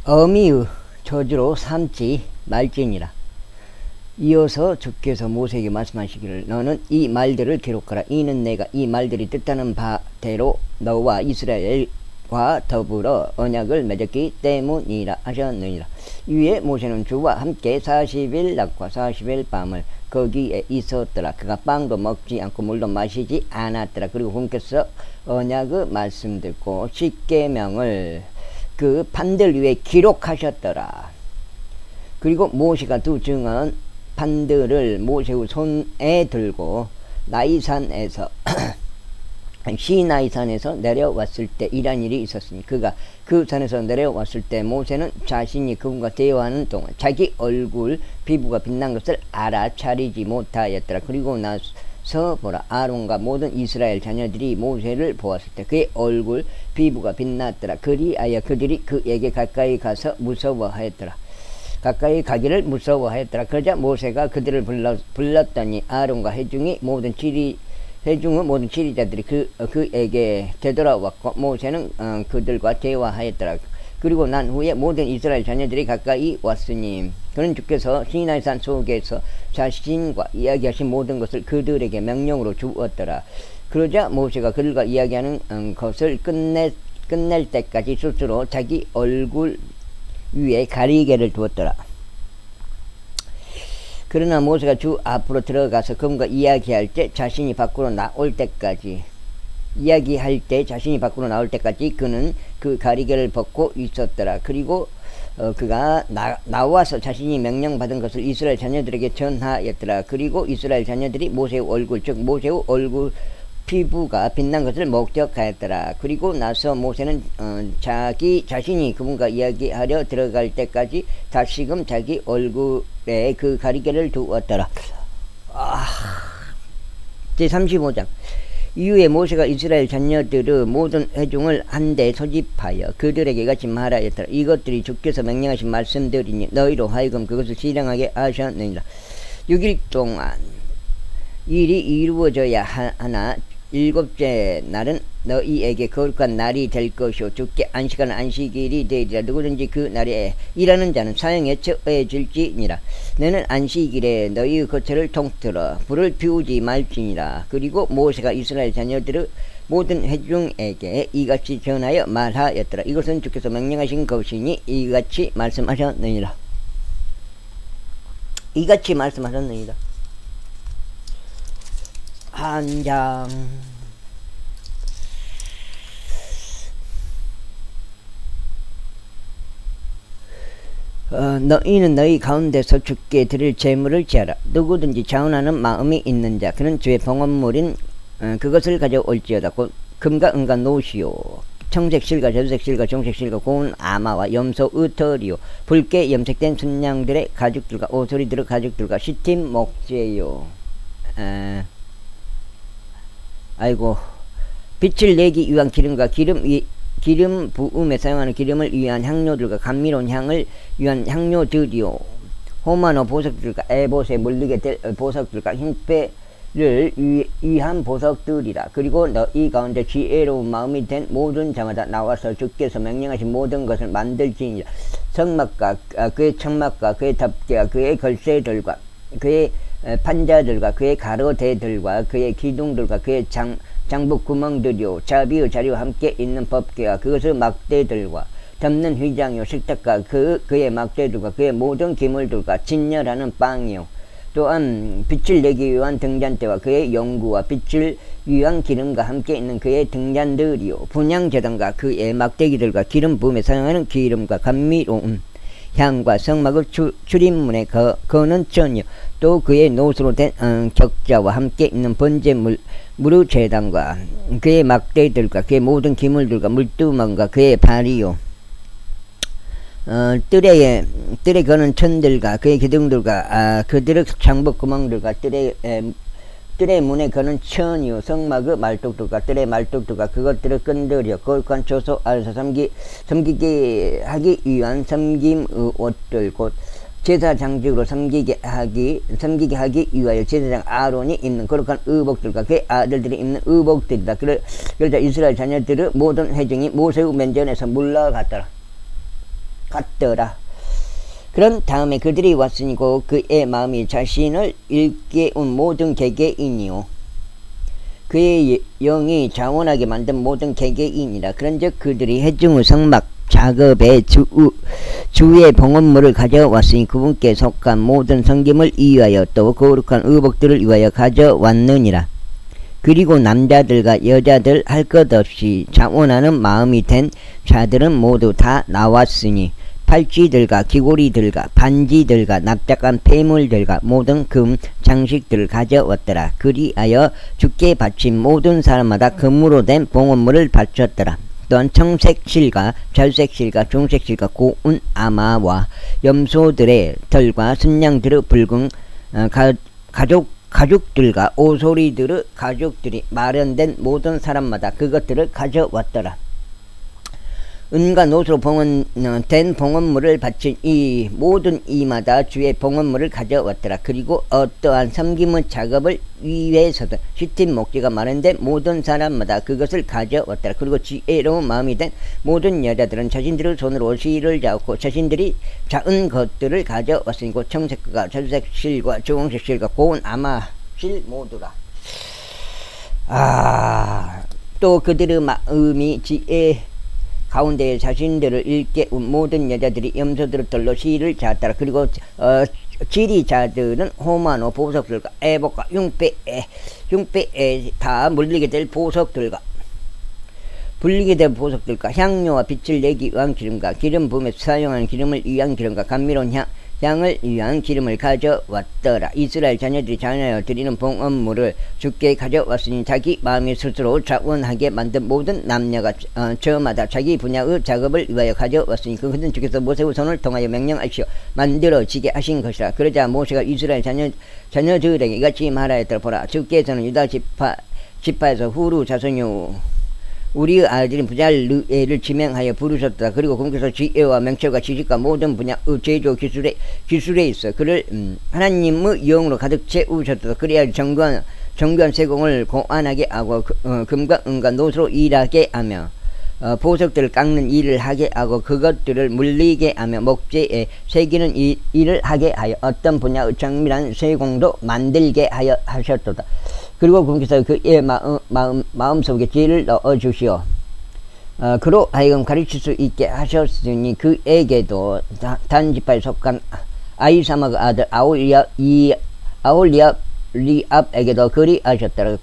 어미의 저주로 삼지 말지니라. 이어서 주께서 모세에게 말씀하시기를 너는 이 말들을 기록하라. 이는 내가 이 말들이 뜻하는 바대로 너와 이스라엘과 더불어 언약을 맺었기 때문이라 하셨느니라. 이에 모세는 주와 함께 40일 낮과 40일 밤을 거기에 있었더라. 그가 빵도 먹지 않고 물도 마시지 않았더라. 그리고 분께서 언약의 말씀 듣고 십계명을 그 판들 위에 기록하셨더라. 그리고 모세가 두 증언 판들을 모세의 손에 들고 나이산에서 시나이산에서 내려왔을 때 이란 일이 있었으니 그가 그 산에서 내려왔을 때 모세는 자신이 그분과 대화하는 동안 자기 얼굴 피부가 빛난 것을 알아차리지 못하였더라. 그리고 나서 보라, 아론과 모든 이스라엘 자녀들이 모세를 보았을 때 그의 얼굴 피부가 빛났더라. 그리하여 그들이 그에게 가까이 가서 무서워하였더라. 가까이 가기를 무서워하였더라. 그러자 모세가 그들을 불렀더니 아론과 회중의 모든 지리자들이 그에게 되돌아왔고 모세는 그들과 대화하였더라. 그리고 난 후에 모든 이스라엘 자녀들이 가까이 왔으니 그는 주께서 시나이산 속에서 자신과 이야기하신 모든 것을 그들에게 명령으로 주었더라. 그러자 모세가 그들과 이야기하는 것을 끝낼 때까지 스스로 자기 얼굴 위에 가리개를 두었더라. 그러나 모세가 주 앞으로 들어가서 그분과 이야기할 때 자신이 밖으로 나올 때까지 그는 그 가리개를 벗고 있었더라. 그리고 그가 나와서 자신이 명령받은 것을 이스라엘 자녀들에게 전하였더라. 그리고 이스라엘 자녀들이 모세의 얼굴 즉 모세의 얼굴 피부가 빛난 것을 목격하였더라. 그리고 나서 모세는 자신이 그분과 이야기하려 들어갈 때까지 다시금 자기 얼굴에 그 가리개를 두었더라. 제35장 이후에 모세가 이스라엘 자녀들의 모든 회중을 한데 소집하여 그들에게 이같이 말하였더라. 이것들이 주께서 명령하신 말씀들이니 너희로 하여금 그것을 실행하게 하셨느니라. 6일 동안 일이 이루어져야 하나 일곱째 날은 너희에게 거룩한 날이 될 것이요 주께 안식하는 안식일이 되리라. 누구든지 그 날에 일하는 자는 사형에 처해질지니라. 너는 안식일에 너희의 거처를 통틀어 불을 피우지 말지니라. 그리고 모세가 이스라엘 자녀들의 모든 회중에게 이같이 전하여 말하였더라. 이것은 주께서 명령하신 것이니 이같이 말씀하셨느니라. 한 장. 너희는 너희 가운데서 주께 드릴 제물을 지어라. 누구든지 자원하는 마음이 있는 자 그는 주의 봉헌물인 그것을 가져올지어다. 곧 금과 은과 노시요 청색실과 저색실과 정색실과 고운 아마와 염소 의털이요 붉게 염색된 순양들의 가죽들과 오소리들의 가죽들과 시팀 목재요. 빛을 내기 위한 기름과 기름 부음에 사용하는 기름을 위한 향료들과 감미로운 향을 위한 향료들이요 호마노 보석들과 에봇에 물리게 될 보석들과 흰패를 위한 보석들이라. 그리고 너희 가운데 지혜로운 마음이 된 모든 자마다 나와서 주께서 명령하신 모든 것을 만들지니라. 성막과 그의 천막과 그의 덮개와 그의 걸쇠들과 그의 판자들과 그의 가로대들과 그의 기둥들과 그의 장북 구멍들이요 자비의 자리와 함께 있는 법궤와 그것의 막대들과 덮는 휘장이요 식탁과 그의 막대들과 그의 모든 기물들과 진열하는 빵이요 또한 빛을 내기 위한 등잔대와 그의 연구와 빛을 위한 기름과 함께 있는 그의 등잔들이요 분향제단과 그의 막대기들과 기름 부음에 사용하는 기름과 감미로운 향과 성막의 출입문에 거는 전이요 또 그의 노수로 된 격자와 함께 있는 번제물 무르 제단과 그의 막대들과 그의 모든 기물들과 물두멍과 그의 발이요 뜰에 거는 천들과 그의 기둥들과 그들의 창벽 구멍들과 뜰의 문에 거는 천이요 성막의 말뚝들과 뜰의 말뚝들과 그것들의 끈들이요 거룩한 초소 아래서 섬기게 하기 위한 섬김의 옷들 곧 제사 장식으로 섬기게 하기 위하여 제사장 아론이 입는 거룩한 의복들과 그의 아들들이 입는 의복들이다. 그러자 이스라엘 자녀들의 모든 회중이 모세의 면전에서 물러갔더라. 갔더라. 그런 다음에 그들이 왔으니 그의 마음이 자신을 일깨운 모든 개개인이요 그의 영이 자원하게 만든 모든 개개인이라. 그런즉 그들이 해중 후 성막 작업의 주의 봉헌물을 가져왔으니 그분께 속한 모든 성김을 위하여 또 거룩한 의복들을 위하여 가져왔느니라. 그리고 남자들과 여자들 할 것 없이 자원하는 마음이 된 자들은 모두 다 나왔으니 팔찌들과 귀고리들과 반지들과 납작한 폐물들과 모든 금 장식들을 가져왔더라. 그리하여 주께 바친 모든 사람마다 금으로 된 봉헌물을 바쳤더라. 또한 청색실과 절색실과 중색실과 고운 아마와 염소들의 털과 순양들의 붉은 가죽들과 오소리들의 가죽들이 마련된 모든 사람마다 그것들을 가져왔더라. 은과 노수로 된 봉헌물을 바친 이 모든 이마다 주의 봉헌물을 가져왔더라. 그리고 어떠한 섬김의 작업을 위해서도 시팀 목재가 마련된 모든 사람마다 그것을 가져왔더라. 그리고 지혜로운 마음이 된 모든 여자들은 자신들의 손으로 실을 잡고 자신들이 작은 것들을 가져왔으니 곧 청색과 절색실과 주홍색실과 고운 아마실 모두라. 또 그들의 마음이 지혜 가운데 자신들을 일깨운 모든 여자들이 염소들의 털로 실을 잡더라. 그리고 지리자들은 호마노 보석들과 에복과 융배에 다 물리게 될 보석들과 불리게 된 보석들과 향료와 빛을 내기 위한 기름과 기름 부음에 사용하는 기름을 위한 기름과 감미로운 향을 위한 기름을 가져왔더라. 이스라엘 자녀들이 자녀여 드리는 봉헌물을 주께 가져왔으니 자기 마음이 스스로 자원하게 만든 모든 남녀가 저마다 자기 분야의 작업을 위하여 가져왔으니 그것은 주께서 모세의 손을 통하여 명령하시어 만들어지게 하신 것이라. 그러자 모세가 이스라엘 자녀들에게 이같이 말하였더라. 보라, 주께서는 유다 지파에서 후루 자손이요 우리의 아들인 부잘르엘을 지명하여 부르셨다. 그리고 그분께서 지혜와 명철과 지식과 모든 분야의 제조 기술에 있어 그를 하나님의 영으로 가득 채우셨다. 그래야 정교한 세공을 고안하게 하고 금과 은과 노수로 일하게 하며 보석들을 깎는 일을 하게 하고 그것들을 물리게 하며 목재에 새기는 일을 하게 하여 어떤 분야의 정밀한 세공도 만들게 하여 하셨도다. 그리고 그분께서 그의 마음속에 지혜를 넣어주시오 그로 하여금 가르칠 수 있게 하셨으니 그에게도 단지파에 속한 아이사마의 아들 아홀리압에게도 그리하셨더라.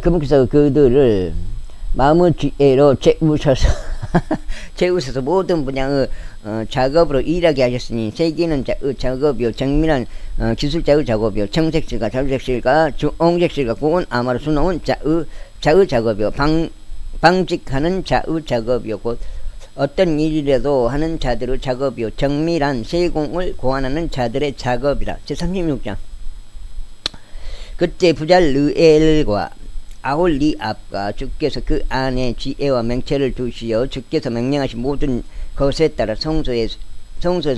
그분께서 그들을 마음의 지혜로 채우셔서 모든 분야의 작업으로 일하게 하셨으니 새기는 작업이요 정밀한 기술자의 작업이요 청색실과 절색실과 주홍색실과 고운 아마로 수놓은 자의 작업이요 방직하는 자의 작업이요 곧 어떤 일이라도 하는 자들의 작업이요 정밀한 세공을 고안하는 자들의 작업이라. 제36장 그때 부잘르엘과 아홀리압과 주께서 그 안에 지혜와 명철을 두시어 주께서 명령하신 모든 것에 따라 성소에서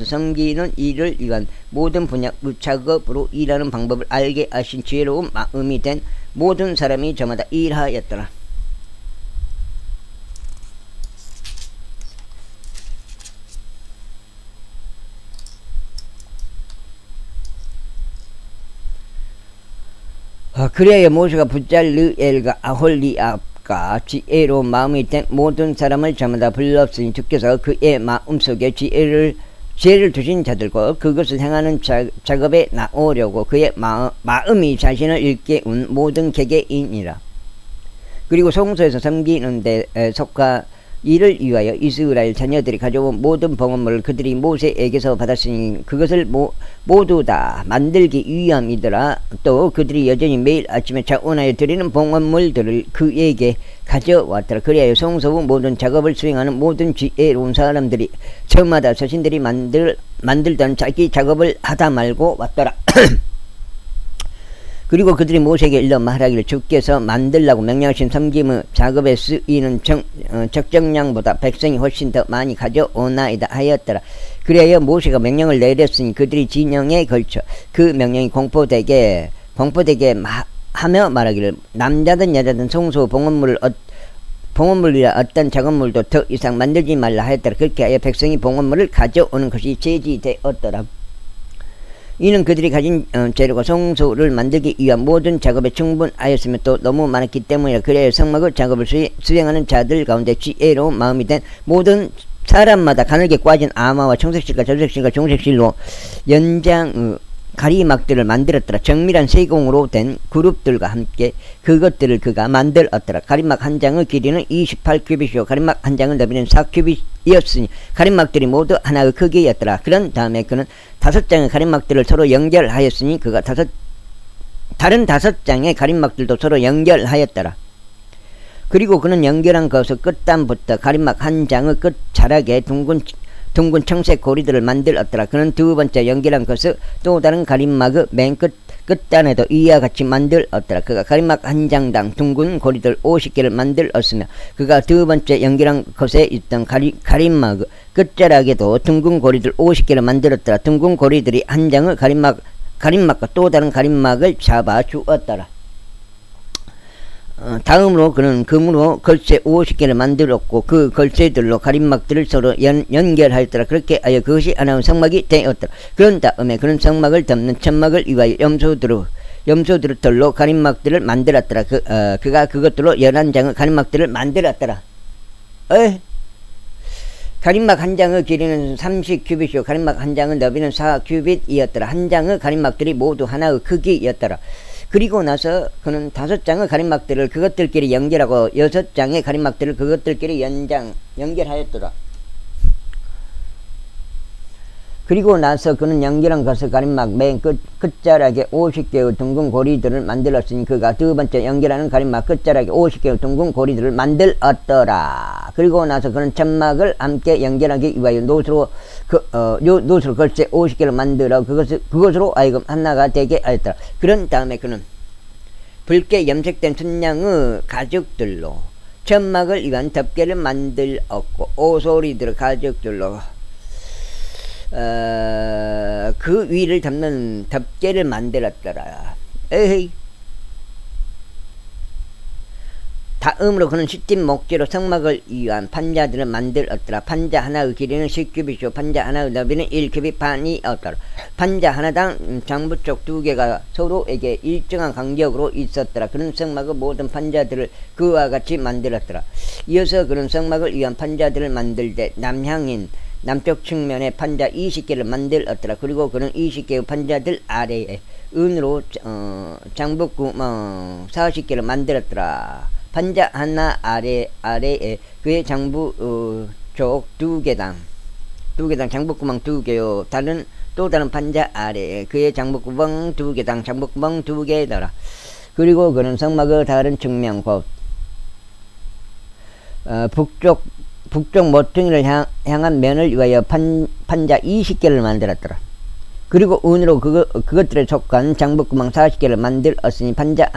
섬기는 일을 위한 모든 분야의 작업으로 일하는 방법을 알게 하신 지혜로운 마음이 된 모든 사람이 저마다 일하였더라. 그래야 모세가 부잘르엘과 아홀리압과 지혜로운 마음이 된 모든 사람을 저마다 불렀으니 주께서 그의 마음속에 지혜를 두신 자들과 그것을 행하는 작업에 나오려고 그의 마음이 자신을 일깨운 모든 개개인이라. 그리고 성소에서 섬기는 데 속하 이를 위하여 이스라엘 자녀들이 가져온 모든 봉헌물을 그들이 모세에게서 받았으니 그것을 모두 다 만들기 위함이더라. 또 그들이 여전히 매일 아침에 자원하여 드리는 봉헌물들을 그에게 가져왔더라. 그리하여 성소의 모든 작업을 수행하는 모든 지혜로운 사람들이 저마다 자신들이 만들던 자기 작업을 하다 말고 왔더라. 그리고 그들이 모세에게 일러 말하기를 주께서 만들라고 명령하신 섬김의 작업에 쓰이는 적정량보다 백성이 훨씬 더 많이 가져오나이다 하였더라. 그래야 모세가 명령을 내렸으니 그들이 진영에 걸쳐 그 명령이 공포되게 하며 말하기를 남자든 여자든 성소 봉헌물이라 어떤 작업물도 더 이상 만들지 말라 하였더라. 그렇게 하여 백성이 봉헌물을 가져오는 것이 제지되었더라. 이는 그들이 가진 재료가 성소를 만들기 위한 모든 작업에 충분하였으며 또 너무 많았기 때문이라. 그래야 성막의 작업을 수행하는 자들 가운데 지혜로운 마음이 된 모든 사람마다 가늘게 꽈진 아마와 청색실과 절색실과 종색실로 연장 가리막들을 만들었더라. 정밀한 세공으로 된 그룹들과 함께 그것들을 그가 만들었더라. 가리막 한 장의 길이는 28큐빗이요 가리막 한 장의 너비는 4큐빗이었으니 가리막들이 모두 하나의 크기였더라. 그런 다음에 그는 5장의 가리막들을 서로 연결하였으니 그가 다른 5장의 가리막들도 서로 연결하였더라. 그리고 그는 연결한 것의 끝단부터 가리막 한 장의 끝 자락에 둥근 청색 고리들을 만들었더라. 그는 두 번째 연결한 것을 또 다른 가림막의 맨 끝단에도 이와 같이 만들었더라. 그가 가림막 한 장당 둥근 고리들 50개를 만들었으며 그가 두 번째 연결한 것에 있던 가림막의 끝자락에도 둥근 고리들 50개를 만들었더라. 둥근 고리들이 한 장의 가림막과 또 다른 가림막을 잡아 주었더라. 다음으로 그는 금으로 걸쇠 50개를 만들었고 그 걸쇠들로 가림막들을 서로 연결하였더라. 그렇게 하여 그것이 하나의 성막이 되었더라. 그런 다음에 그는 성막을 덮는 천막을 위하여 염소들로 가림막들을 만들었더라. 그가 그것들로 11장의 가림막들을 만들었더라. 가림막 한 장의 길이는 30큐빗이요 가림막 한 장의 너비는 4큐빗이었더라. 한 장의 가림막들이 모두 하나의 크기였더라. 그리고 나서 그는 5장의 가림막들을 그것들끼리 연결하고 6장의 가림막들을 그것들끼리 연결하였더라. 그리고 나서 그는 연결한 것을 가림막 맨 끝자락에 50개의 둥근 고리들을 만들었으니 그가 두 번째 연결하는 가림막 끝자락에 50개의 둥근 고리들을 만들었더라. 그리고 나서 그는 천막을 함께 연결하기 위하여 노수로 걸쇠 50개를 만들어 그것으로 하여금 하나가 되게 하였더라. 그런 다음에 그는 붉게 염색된 순양의 가죽들로 천막을 위한 덮개를 만들었고 오소리들 가죽들로 그 위를 덮는 덮개를 만들었더라. 에헤이. 다음으로 그는 시팀 목재로 성막을 위한 판자들을 만들었더라. 판자 하나의 길이는 10큐빗이요 판자 하나의 너비는 1큐빗 반이었더라. 판자 하나당 장부쪽 2개가 서로에게 일정한 간격으로 있었더라. 그는 성막의 모든 판자들을 그와 같이 만들었더라. 이어서 그는 성막을 위한 판자들을 만들 때 남향인 남쪽 측면에 판자 20개를 만들었더라. 그리고 그는 20개의 판자들 아래에 은으로 장부구멍 40개를 만들었더라. 판자 하나 아래에 그의 장부 쪽 2개당 장부구멍 2개요. 또 다른 판자 아래에 그의 장부구멍 2개당 장부구멍 2개더라. 그리고 그는 성막의 다른 측면 곧 북쪽 모퉁이를 향한 면을 위하여 판자 20개를 만들었더라. 그리고 은으로 그것들에 속한 장부구멍 40개를 만들었으니 판자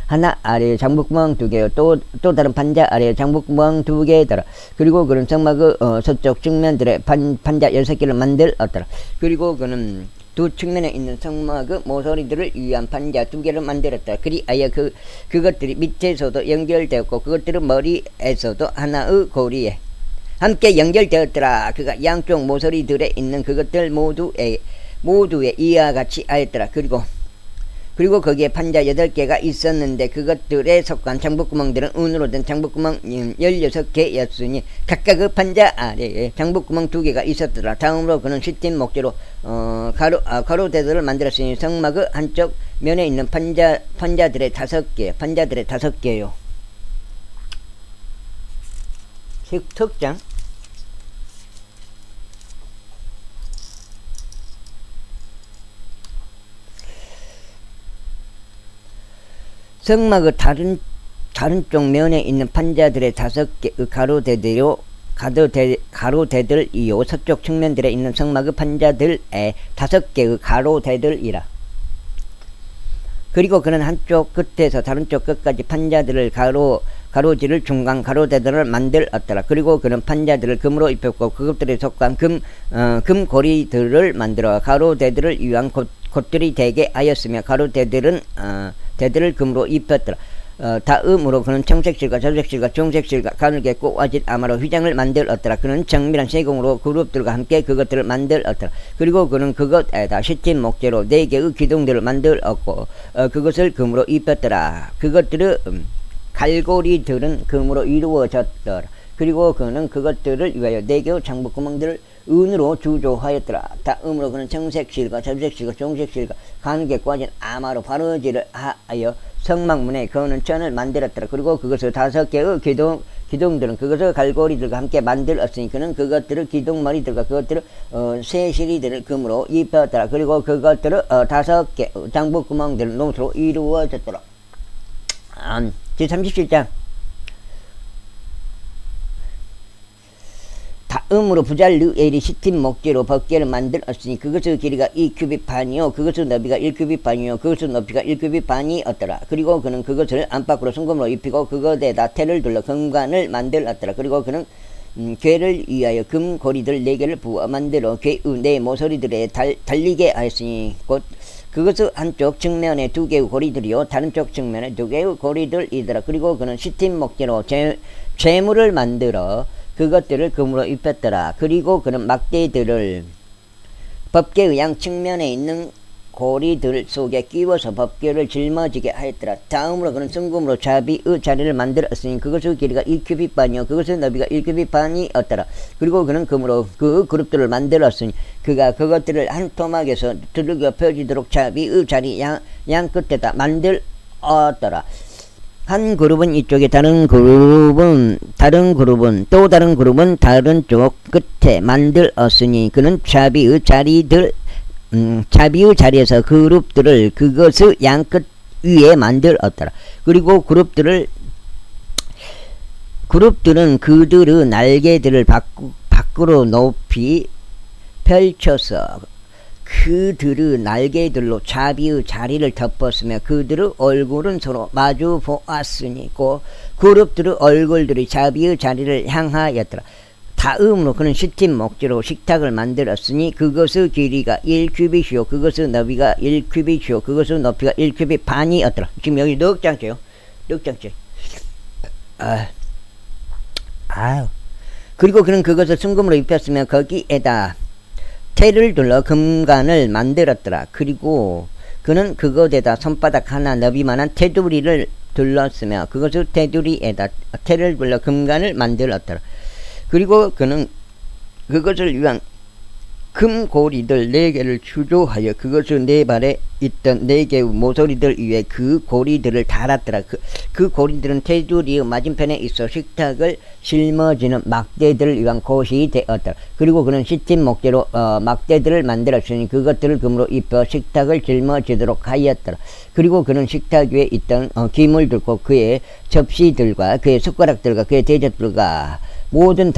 하나 아래에 장부구멍 2개요. 또 다른 판자 아래에 장부구멍 2개더라. 그리고 그는 성막의 서쪽 측면들에 판자 6개를 만들었더라. 그리고 그는 두 측면에 있는 성막의 모서리들을 위한 판자 2개를 만들었다. 그리하여 그것들이 밑에서도 연결되었고 그것들은 머리에서도 하나의 고리에 함께 연결되었더라. 그가 양쪽 모서리들에 있는 그것들 모두에 이와 같이 하였더라. 그리고 거기에 판자 8개가 있었는데 그것들에 속한 장부구멍들은 은으로 된 장부구멍 16개였으니 각각의 판자 아래에 장부구멍 2개가 있었더라. 다음으로 그는 시팀 목재로 가로대들을 만들었으니 성막의 한쪽 면에 있는 판자들의 5개요. 석장 성막의 다른 쪽 면에 있는 판자들의 5개의 가로대들이요 서쪽 측면들에 있는 성막의 판자들의 5개의 가로대들이라. 그리고 그는 한쪽 끝에서 다른 쪽 끝까지 판자들을 가로지를 중간 가로대들을 만들었더라. 그리고 그는 판자들을 금으로 입혔고 그것들에 속한 금 고리들을 만들어 가로대들을 위한 곶들이 되게 하였으며 가로대들을 금으로 입혔더라. 다음으로 그는 청색실과 저색실과 종색실과 가늘게 꼬아진 아마로 휘장을 만들었더라. 그는 정밀한 세공으로 그룹들과 함께 그것들을 만들었더라. 그리고 그는 그것에다 시틴 목재로 4개의 기둥들을 만들었고 그것을 금으로 입혔더라. 그것들은 갈고리들은 금으로 이루어졌더라. 그리고 그는 그것들을 위하여 4개의 창문구멍들을 은으로 주조하였더라. 다음으로 그는 청색실과 저색실과 종색실과 가늘게 꼬아진 아마로 바르지를 하여 성막문에 그는 천을 만들었더라. 그리고 그것을 5개의 기둥들은 그것을 갈고리들과 함께 만들었으니 그는 그것들을 기둥머리들과 그것들을 세시리들을 금으로 입혔더라. 그리고 그것들을 5개 장부구멍들을 노수로 이루어졌더라. 제37장. 다음으로 부잘르엘이 시틴 목재로 법궤를 만들었으니 그것의 길이가 2규빗 반이요 그것의 너비가 1규빗 반이요 그것의 높이가 1규빗 반이었더라. 그리고 그는 그것을 안팎으로 순금으로 입히고 그것에다 테를 둘러 금관을 만들었더라. 그리고 그는 궤를 위하여 금고리들 4개를 부어 만들어 궤의 4 모서리들에 달리게 하였으니 곧 그것의 한쪽 측면에 2개의 고리들이요 다른 쪽 측면에 2개의 고리들이더라. 그리고 그는 시틴 목재로 재물을 만들어 그것들을 금으로 입혔더라. 그리고 그는 막대들을 법궤의 양 측면에 있는 고리들 속에 끼워서 법궤를 짊어지게 하였더라. 다음으로 그는 순금으로 자비의 자리를 만들었으니 그것의 길이가 1규빗 반이요 그것의 너비가 1규빗 반이었더라. 그리고 그는 금으로 그 그룹들을 만들었으니 그가 그것들을 한 토막에서 두들겨 펴지도록 자비의 자리 양 끝에다 만들었더라. 한 그룹은 이쪽에 다른 그룹은 또 다른 그룹은 다른 쪽 끝에 만들었으니 그는 자비의 자리에서 그룹들을 그것의 양 끝 위에 만들었더라. 그리고 그룹들은 그들의 날개들을 밖으로 높이 펼쳐서 그들의 날개들로 자비의 자리를 덮었으며 그들의 얼굴은 서로 마주 보았으니 그룹들의 얼굴들이 자비의 자리를 향하였더라. 다음으로 그는 시틴 목재로 식탁을 만들었으니 그것의 길이가 1규빗이요 그것의 너비가 1규빗이요 그것의 높이가 1규빗 반이었더라. 지금 여기 넉 장째요. 그리고 그는 그것을 순금으로 입혔으며 거기에다 테를 둘러 금관을 만들었더라. 그리고 그는 그것에다 손바닥 하나 너비만한 테두리를 둘렀으며 그것의 테두리에다 테를 둘러 금관을 만들었더라. 그리고 그는 그것을 위한 금고리들 4개를 주조하여 그것의 4발에 있던 4개의 모서리들 위에 그 고리들을 달았더라. 그 고리들은 테두리의 맞은편에 있어 식탁을 짊어지는 막대들을 위한 곳이 되었더라. 그리고 그는 시틴 목재로 막대들을 만들었으니 그것들을 금으로 입혀 식탁을 짊어지도록 하였더라. 그리고 그는 식탁 위에 있던 기물 들고 그의 접시들과 그의 숟가락들과 그의 대접들과 모든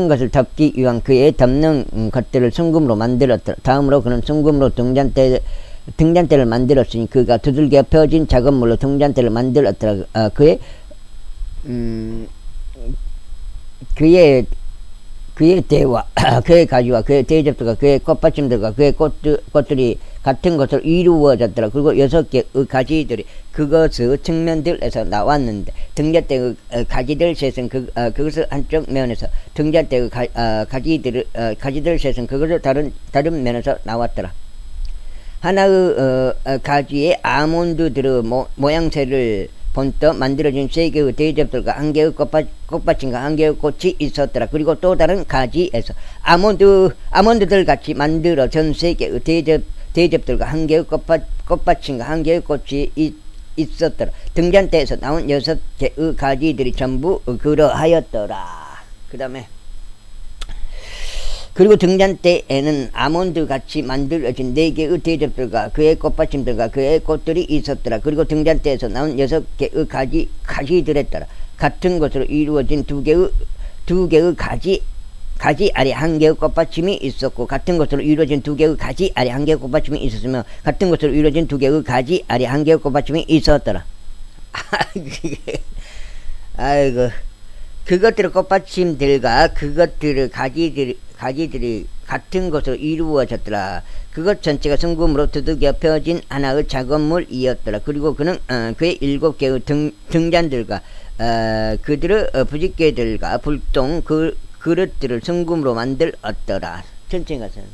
것을 덮기 위한 그의 덮는 것들을 순금으로 만들었더라. 다음으로 그는 순금으로 등잔대를 만들었으니 그가 두들겨 펴진 작업물로 등잔대를 만들었더라. 그의 대와 그의 가지와 그의 대접들과 그의 꽃받침들과 그의 꽃들이 같은 것으로 이루어졌더라. 그리고 6개의 가지들이 그것의 측면들에서 나왔는데 등잔대의 가지들 셋은 그것을 한쪽 면에서 등잔대의 가지들 셋은 그것을 다른 면에서 나왔더라. 하나의 가지에 아몬드들의 모양새를 본떠 만들어진 3개의 대접들과 1개의 꽃받침과 1개의 꽃이 있었더라. 그리고 또 다른 가지에서 아몬드들 같이 만들어 전 3개의 대접들과 1개의 꽃받침과 1개의 꽃이 있었더라. 등잔대에서 나온 6개의 가지들이 전부 그러하였더라. 그 다음에 그리고 등잔대에는 아몬드 같이 만들어진 4개의 대접들과 그의 꽃받침들과 그의 꽃들이 있었더라. 그리고 등잔대에서 나온 6개의 가지들에 따라 같은 것으로 이루어진 2개의 가지 아래 1개의 꽃받침이 있었고 같은 것으로 이루어진 2개의 가지 아래 1개의 꽃받침이 있었으며 같은 것으로 이루어진 2개의 가지 아래 1개의 꽃받침이 있었더라. 아이고 그것들의 꽃받침들과 그것들의 같은 것으로 이루어졌더라. 그것 전체가 성금으로 두들겨 펴진 하나의 작업물이었더라. 그리고 그는 그의 7개의 등잔들과 그들의 부직개들과 불똥 그릇들을 성금으로 만들었더라. 천천히 가세요.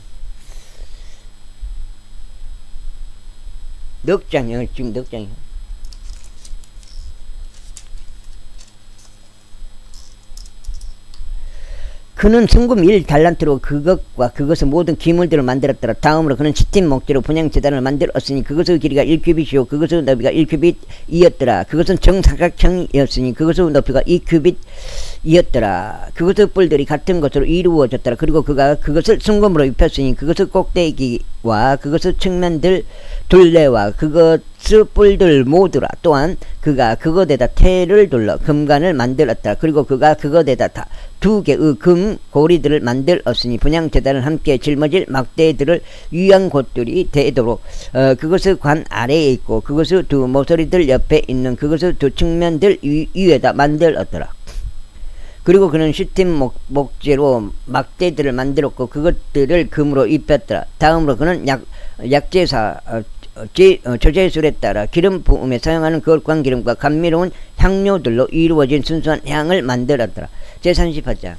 넉 장이요. 지금 넉 장이요. 그는 성금 1달란트로 그것과 그것의 모든 기물들을 만들었더라. 다음으로 그는 시팀 목재로 분향재단을 만들었으니 그것의 길이가 1큐빗이요 그것의 너비가 1큐빗이었더라. 그것은 정사각형이었으니 그것의 높이가 2큐빗이었더라. 그것의 뿔들이 같은 것으로 이루어졌더라. 그리고 그가 그것을 성금으로 입혔으니 그것의 꼭대기와 그것의 측면들 둘레와 그것의 뿔들 모두라. 또한 그가 그것에다 태를 둘러 금관을 만들었더라. 그리고 그가 그것에다 2개의 금 고리들을 만들었으니 분향재단을 함께 짊어질 막대들을 위한 곳들이 되도록 그것의 관 아래에 있고 그것의 2 모서리들 옆에 있는 그것의 2 측면들 위에다 만들었더라. 그리고 그는 시팀 목재로 막대들을 만들었고 그것들을 금으로 입혔더라. 다음으로 그는 약제사 조제술에 따라 기름 부음에 사용하는 거룩한 기름과 감미로운 향료들로 이루어진 순수한 향을 만들었더라. 제30화장.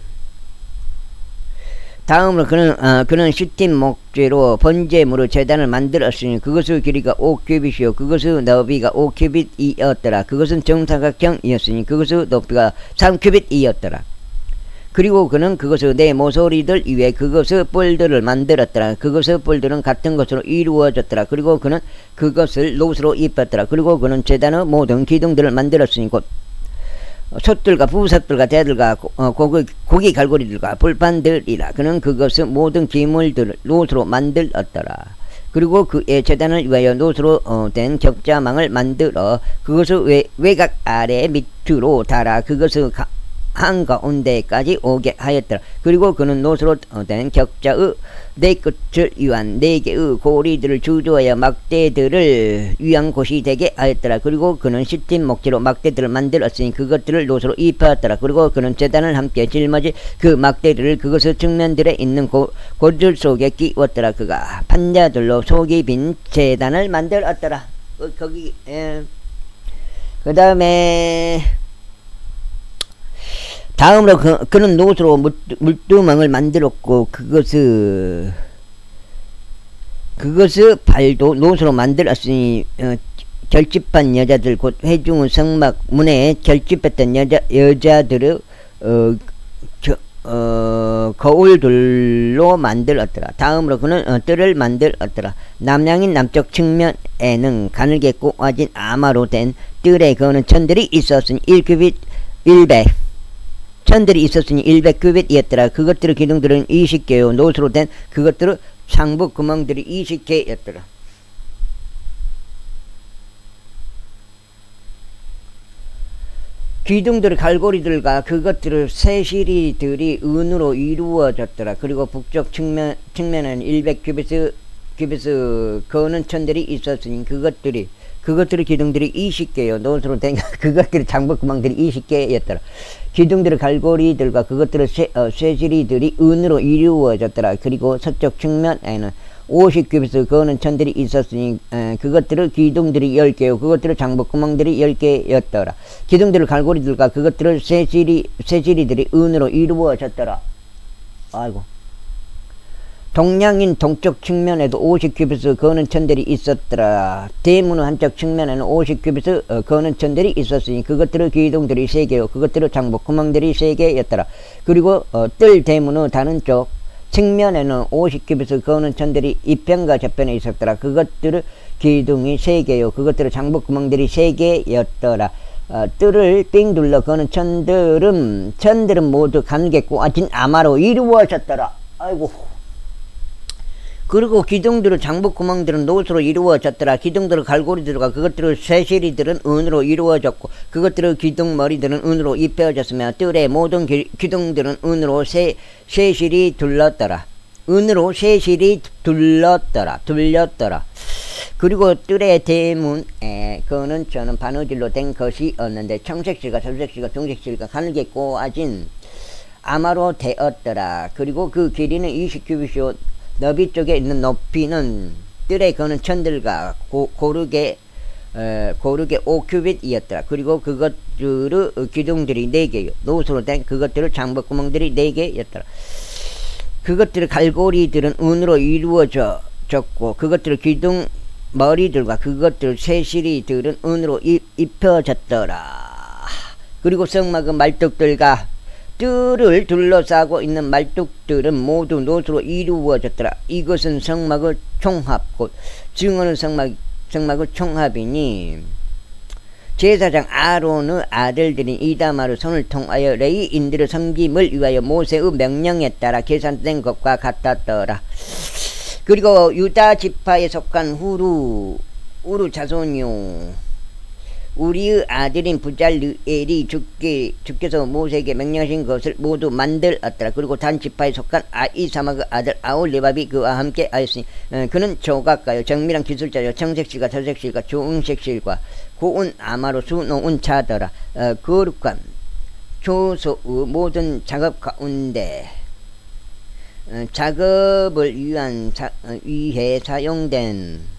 다음으로 그는 시팀 목재로 번제물로 제단을 만들었으니 그것의 길이가 5큐빗이요 그것의 너비가 5큐빗이었더라. 그것은 정사각형이었으니 그것의 높이가 3큐빗이었더라. 그리고 그는 그것의 4 모서리들 위에 그것의 뿔들을 만들었더라. 그것의 뿔들은 같은 것으로 이루어졌더라. 그리고 그는 그것을 놋으로 입혔더라. 그리고 그는 제단의 모든 기둥들을 만들었으니 곧 솥들과 부석들과 대들과 고기 갈고리들과 불판들이라. 그는 그것의 모든 기물들을 놋으로 만들었더라. 그리고 그의 제단을 위하여 놋으로 된 격자망을 만들어 그것의 외곽 아래 밑으로 달아 그것의 한가운데까지 오게 하였더라. 그리고 그는 놋으로 된 격자의 4끝을 위한 4개의 고리들을 주조하여 막대들을 위한 곳이 되게 하였더라. 그리고 그는 시팀 목재로 막대들을 만들었으니 그것들을 놋으로 입혔더라. 그리고 그는 제단을 함께 짊어질 그 막대들을 그것의 측면들에 있는 고줄 속에 끼웠더라. 그가 판자들로 속이 빈 제단을 만들었더라. 거기 그 다음에 다음으로 그는 놋으로 물두멍을 만들었고 그것의 발도 놋으로 만들었으니 결집한 여자들 곧 회중의 성막 문에 결집했던 여자들의 거울들로 만들었더라. 다음으로 그는 뜰을 만들었더라. 남향인 남쪽 측면에는 가늘게 꼬아진 아마로 된 뜰에 거는 천들이 있었으니 1큐빗 100 천들이 있었으니 100큐빗이었더라. 그것들의 기둥들은 20개요. 놋으로 된 그것들의 상부 구멍들이 20개였더라. 기둥들의 갈고리들과 그것들의 세시리들이 은으로 이루어졌더라. 그리고 북쪽 측면에는 100큐빗의 거는 천들이 있었으니 그것들의 기둥들이 20개요. 놋으로 된 그것들의 장부 구멍들이 20개였더라. 기둥들의 갈고리들과 그것들의 쇠지리들이 은으로 이루어졌더라. 그리고 서쪽 측면에는 50큐빗의 거는 천들이 있었으니 그것들의 기둥들이 10개요. 그것들의 장부 구멍들이 10개였더라. 기둥들의 갈고리들과 그것들의 쇠지리들이 은으로 이루어졌더라. 아이고. 동양인 동쪽 측면에도 50큐빗의 거는 천들이 있었더라. 대문의 한쪽 측면에는 50큐빗의 거는 천들이 있었으니 그것들의 기둥들이 3개요. 그것들의 장부 구멍들이 3개였더라. 그리고 뜰 대문의 다른 쪽 측면에는 50큐빗의 거는 천들이 이편과 저편에 있었더라. 그것들의 기둥이 3개요. 그것들의 장부 구멍들이 3개였더라. 뜰을 삥 둘러 거는 천들은 모두 가늘게 꼬아진 아마로 이루어졌더라. 아이고. 그리고 기둥들의 장부 구멍들은 놋으로 이루어졌더라. 기둥들의 갈고리들과 그것들의 쇠시리들은 은으로 이루어졌고 그것들의 기둥머리들은 은으로 입혀졌으며 뜰의 모든 기둥들은 은으로 쇠실이 둘렀더라. 은으로 쇠실이 둘렀더라. 그리고 뜰의 대문에 그는 저는 바느질로 된 것이었는데 청색실과 설색실과 동색실과 가늘게 꼬아진 아마로 되었더라. 그리고 그 길이는 20규빗이요 너비 쪽에 있는 높이는 뜰에 거는 천들과 고르게 5규빗이었더라. 그리고 그것들의 기둥들이 4개요. 노수로 된 그것들의 장벽구멍들이 4개였더라. 그것들의 갈고리들은 은으로 이루어졌고 그것들의 기둥 머리들과 그것들 새시리들은 은으로 입혀졌더라. 그리고 성막의 말뚝들과 뜰을 둘러싸고 있는 말뚝들은 모두 노수로 이루어졌더라. 이것은 성막의 총합 곧 증언의 성막의 총합이니 제사장 아론의 아들들인 이다마르 손을 통하여 레위인들의 섬김을 위하여 모세의 명령에 따라 계산된 것과 같았더라. 그리고 유다 지파에 속한 후루 자손이요 우리의 아들인 부잘르엘이 주께서 모세에게 명령하신 것을 모두 만들었더라. 그리고 단 지파에 속한 아이사막의 아들 아홀레밥이 그와 함께 하였으니 그는 조각가요 정밀한 기술자요 청색실과 저색실과 중색실과 고운 아마로 수놓은 자더라. 거룩한 조소의 모든 작업 가운데 작업을 위해 사용된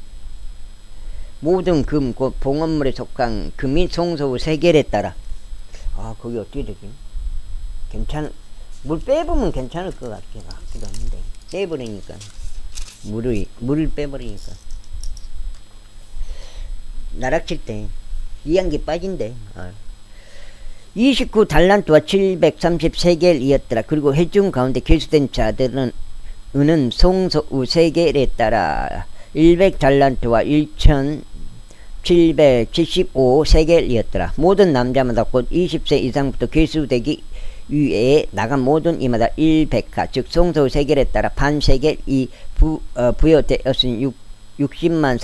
모든 금, 곧 봉헌물에 속한 금이 송소의 세겔에 따라 거기 어떻게 되지? 물 빼보면 괜찮을 것 같기도 한데 빼버리니까 물을 빼버리니까 나락칠 때 이한기 빠진대. 29달란트와 730세겔이었더라. 그리고 회중 가운데 계수된 자들은 은은 송소의 세겔에 따라 100달란트와 1775세겔이었더라. 모든 남자마다 곧 20세 이상부터 계수되기 위에 나간 모든 이마다 1백하 즉 송소의 세겔에 따라 반세겔이 부여되었으니 60만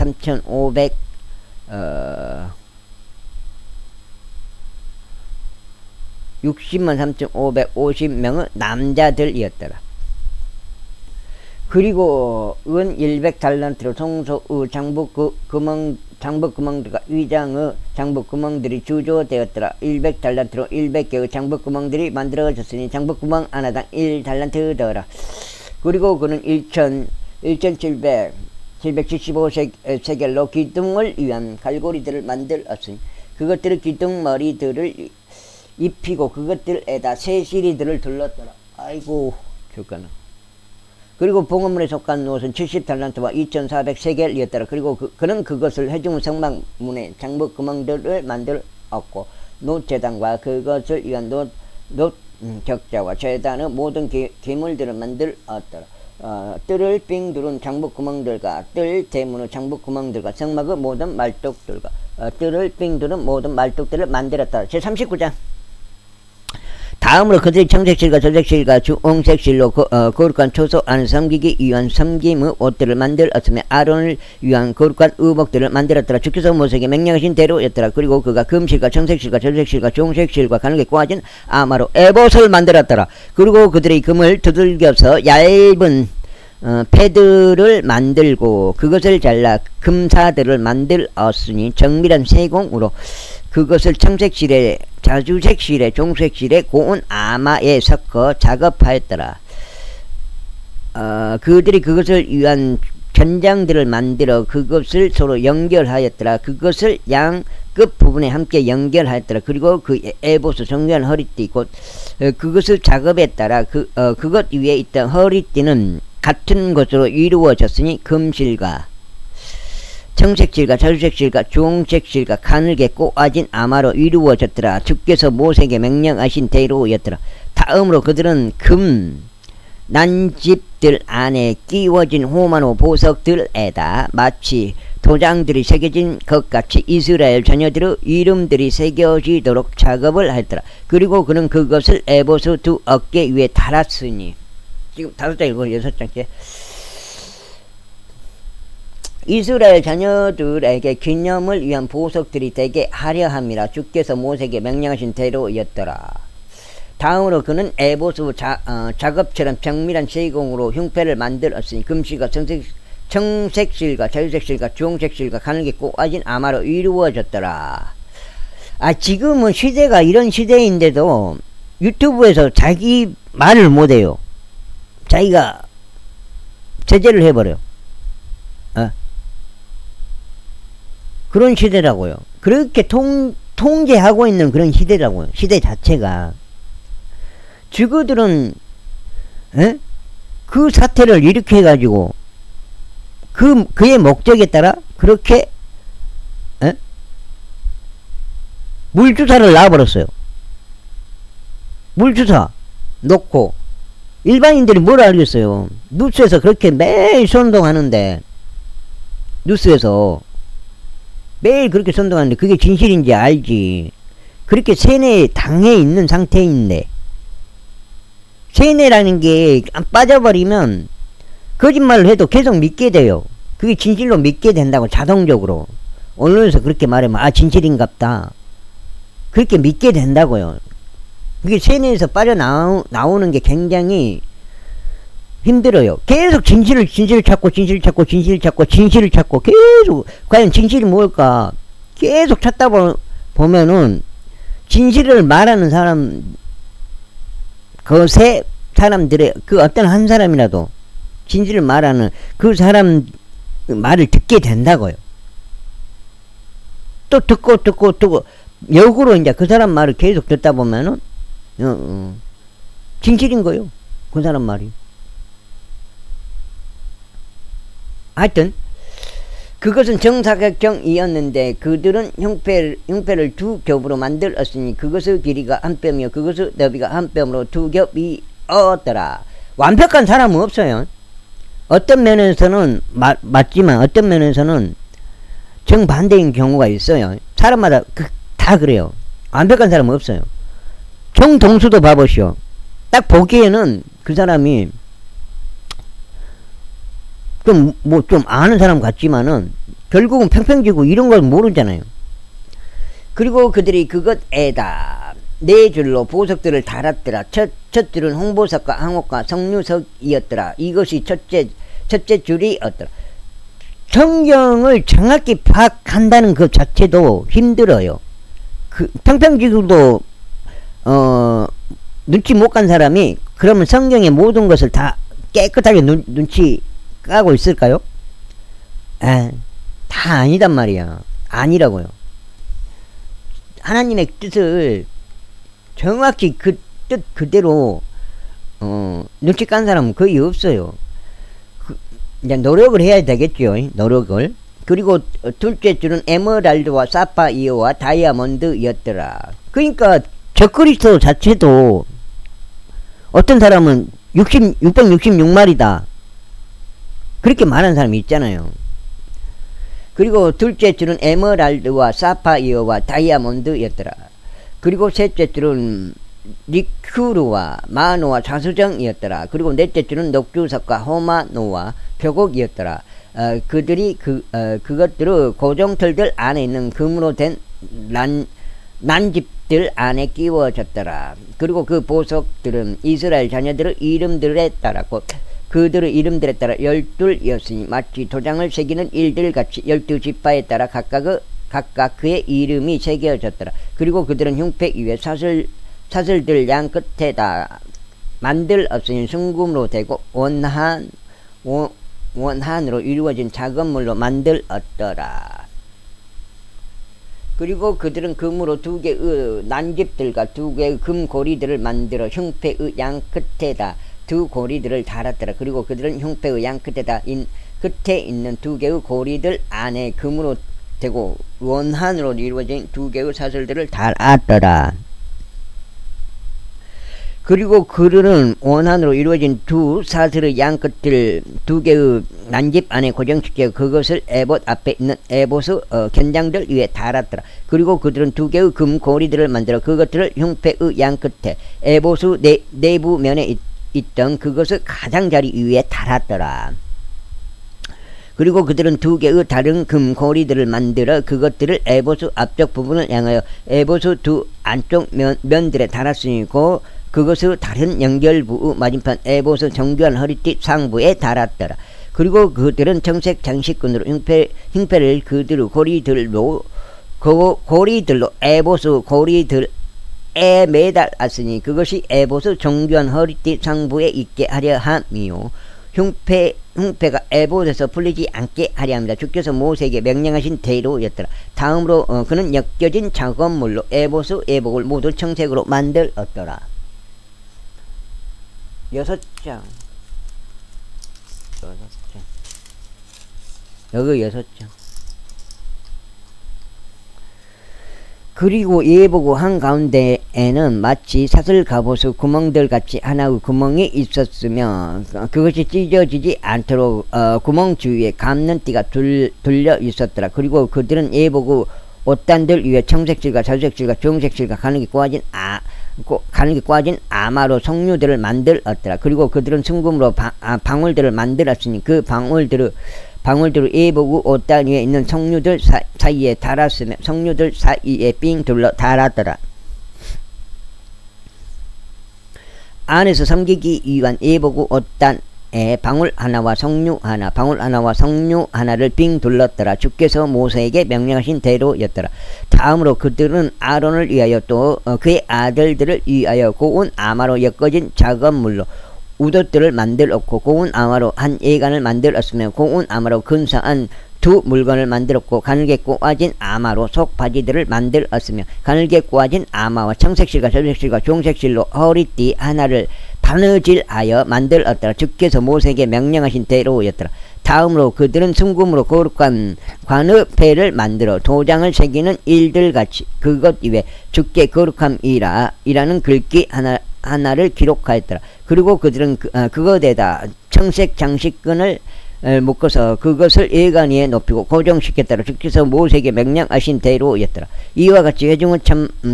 3,550명의 남자들이었더라. 그리고 은 100달란트로 송소의 장벽구멍들과 위장의 장벽구멍들이 주조되었더라. 100달란트로 100개의 장벽구멍들이 만들어졌으니 장벽구멍 하나당 1달란트더라. 그리고 그는 1775세겔로 기둥을 위한 갈고리들을 만들었으니 그것들의 기둥머리들을 입히고 그것들에다 새시리들을 둘렀더라. 아이고 죽겠나. 그리고 봉헌물에 속한 옷은 70달란트와 2400세겔이었더라. 그리고 그는 그것을 회중 성막문에 장벽구멍들을 만들었고 놋제단과 그것을 위한 격자와 제단의 모든 기물들을 만들었더라. 뜰을 삥 두른 장벽구멍들과 뜰 대문의 장벽구멍들과 성막의 모든 말뚝들과 뜰을 삥 두른 모든 말뚝들을 만들었다. 제39장. 다음으로 그들이 청색실과 저색실과 주홍색실로 거룩한 초소 안을 섬기기 위한 섬김의 옷들을 만들었으며 아론을 위한 거룩한 의복들을 만들었더라. 주께서 모세에게 명령하신 대로였더라. 그리고 그가 금실과 청색실과 저색실과 주홍색실과 가늘게 꼬아진 아마로 에봇을 만들었더라. 그리고 그들이 금을 두들겨서 얇은 패드를 만들고 그것을 잘라 금사들을 만들었으니 정밀한 세공으로 그것을 청색실에 자주색실에 종색실에 고운 아마에 섞어 작업하였더라. 그들이 그것을 위한 전장들을 만들어 그것을 서로 연결하였더라. 그것을 양 끝 부분에 함께 연결하였더라. 그리고 그 에봇의 정교한 허리띠 곧 그것을 작업에 따라 그것 위에 있던 허리띠는 같은 것으로 이루어졌으니 금실과 청색실과 자주색실과 주홍색실과 가늘게 꼬아진 아마로 이루어졌더라. 주께서 모세에게 명령하신 대로였더라. 다음으로 그들은 금 난집들 안에 끼워진 호마노 보석들에다 마치 도장들이 새겨진 것 같이 이스라엘 자녀들의 이름들이 새겨지도록 작업을 했더라. 그리고 그는 그것을 에봇의 두 어깨 위에 달았으니 지금 5장이고 6장째 이스라엘 자녀들에게 기념을 위한 보석들이 되게 하려 함이라. 주께서 모세에게 명령하신 대로였더라. 다음으로 그는 에봇의 작업처럼 정밀한 세공으로 흉패를 만들었으니 금실과 청색실과 자주색실과 주홍색실과 가늘게 꼬아진 아마로 이루어졌더라. 지금은 시대가 이런 시대인데도 유튜브에서 자기 말을 못해요. 자기가 제재를 해버려. 그런 시대라고요. 그렇게 통제하고 있는 그런 시대라고요. 시대 자체가. 저거들은 그 사태를 일으켜가지고 그의 목적에 따라 그렇게 물주사를 놔버렸어요. 물주사 놓고 일반인들이 뭘 알겠어요. 뉴스에서 그렇게 매일 선동하는데, 뉴스에서 매일 그렇게 선동하는데 그게 진실인지 알지. 그렇게 세뇌에 당해 있는 상태인데, 세뇌라는 게 빠져버리면 거짓말을 해도 계속 믿게 돼요. 그게 진실로 믿게 된다고 자동적으로. 언론에서 그렇게 말하면 아 진실인갑다. 그렇게 믿게 된다고요. 그게 세뇌에서 빠져나오는 게 굉장히 힘들어요. 계속 진실을 찾고 계속 과연 진실이 뭘까 계속 찾다 보면은 진실을 말하는 사람 그세 사람들의 그 어떤 한 사람이라도 진실을 말하는 그 사람 말을 듣게 된다고요. 또 듣고 역으로 이제 그 사람 말을 계속 듣다 보면은 진실인 거요. 그 사람 말이. 하여튼 그것은 정사각형이었는데 그들은 형패를 두 겹으로 만들었으니 그것의 길이가 한 뼘이요 그것의 너비가 한 뼘으로 두 겹이었더라. 완벽한 사람은 없어요. 어떤 면에서는 맞지만 어떤 면에서는 정반대인 경우가 있어요. 사람마다 다 그래요. 완벽한 사람은 없어요. 정동수도 봐보시오. 딱 보기에는 그 사람이 좀 아는 사람 같지만은 결국은 평평지고 이런 걸 모르잖아요. 그리고 그들이 그것에다 네 줄로 보석들을 달았더라. 첫 줄은 홍보석과 항옥과 성류석이었더라. 이것이 첫째 줄이었더라. 성경을 정확히 파악한다는 그 자체도 힘들어요. 그 평평지구도 눈치 못 간 사람이 그러면 성경의 모든 것을 다 깨끗하게 눈치 까고 있을까요? 다 아니단 말이야. 아니라고요. 하나님의 뜻을 정확히 그 뜻 그대로 눈치 깐 사람은 거의 없어요. 이제 노력을 해야 되겠죠. 노력을. 그리고 둘째 줄은 에메랄드와 사파이어와 다이아몬드였더라. 그러니까 적그리스도 자체도 어떤 사람은 666마리다 그렇게 말하는 사람이 있잖아요. 그리고 둘째 줄은 에메랄드와 사파이어와 다이아몬드였더라. 그리고 셋째 줄은 리큐르와 마노와 자수정이었더라. 그리고 넷째 줄은 녹주석과 호마노와 표곡이었더라. 그들이 그것들의 고정틀들 안에 있는 금으로 된 난집들 안에 끼워졌더라. 그리고 그 보석들은 이스라엘 자녀들의 이름들에 따랐고 그들의 이름들에 따라 12이었으니 마치 도장을 새기는 일들같이 12지파에 따라 각각 그의 이름이 새겨졌더라. 그리고 그들은 흉패 위에 사슬들 양 끝에다 만들었으니 순금으로 되고 원한으로 이루어진 작은 물로 만들었더라. 그리고 그들은 금으로 2개의 난집들과 2개의 금고리들을 만들어 흉패의 양 끝에다 2 고리들을 달았더라. 그리고 그들은 흉패의 양 끝에 있는 2개의 고리들 안에 금으로 되고 원한으로 이루어진 2개의 사슬들을 달았더라. 그리고 그들은 원한으로 이루어진 2 사슬의 양 끝을 2개의 난집 안에 고정시켜 그것을 에봇 앞에 있는 에봇의 견장들 위에 달았더라. 그리고 그들은 2개의 금고리들을 만들어 그것들을 흉패의 양 끝에 에봇의 내부 면에 있던 그것을 가장자리 위에 달았더라. 그리고 그들은 2개의 다른 금고리들을 만들어 그것들을 에봇의 앞쪽 부분을 향하여 에봇의 2 안쪽 면들에 달았으니 그것의 다른 연결부의 맞은편 에봇의 정교한 허리띠 상부에 달았더라. 그리고 그들은 청색 장식끈으로 흉패를 그들의 고리들로 에봇의 에 매달았으니 그것이 에봇의 정교한 허리띠 상부에 있게 하려 함이요 흉패가 에봇에서 풀리지 않게 하려 합니다. 주께서 모세에게 명령하신 대로였더라. 다음으로 그는 엮여진 작업물로 에봇의 에복을 모두 청색으로 만들었더라. 6장 여기 6장. 그리고 예보구 한가운데에는 마치 사슬 갑옷의 구멍들 같이 하나의 구멍이 있었으며 그것이 찢어지지 않도록 구멍 주위에 감는 띠가 둘려 있었더라. 그리고 그들은 예보구 옷단들 위에 청색실과 자주색실과 주홍색실과 가늘게 꼬아진 아마로 석류들을 만들었더라. 그리고 그들은 순금으로 방울들을 만들었으니 그 방울들을 예보구 옷단 위에 있는 석류들 사이에 달았으며 석류들 사이에 삥 둘러 달았더라. 안에서 섬기기 위한 예보구 옷단에 방울 하나와 석류 하나를 빙 둘렀더라. 주께서 모세에게 명령하신 대로였더라. 다음으로 그들은 아론을 위하여 또 그의 아들들을 위하여 고운 아마로 엮어진 작업물로 우돛들을 만들었고 고운 아마로 한 예간을 만들었으며 고운 아마로 근사한 두 물건을 만들었고 가늘게 꼬아진 아마로 속바지들을 만들었으며 가늘게 꼬아진 아마와 청색실과 자주색실과 주홍색실로 허리띠 하나를 바느질하여 만들었더라. 주께서 모세에게 명령하신 대로였더라. 다음으로 그들은 순금으로 거룩한 관의패를 만들어 도장을 새기는 일들같이 그것 이외 주께 거룩함이라는 글귀 하나를 기록하였더라. 그리고 그들은 그것에다 청색 장식끈을 묶어서 그것을 예간 위에 높이고 고정시켰더라. 주께서 모세에게 명령하신 대로였더라. 이와 같이 회중의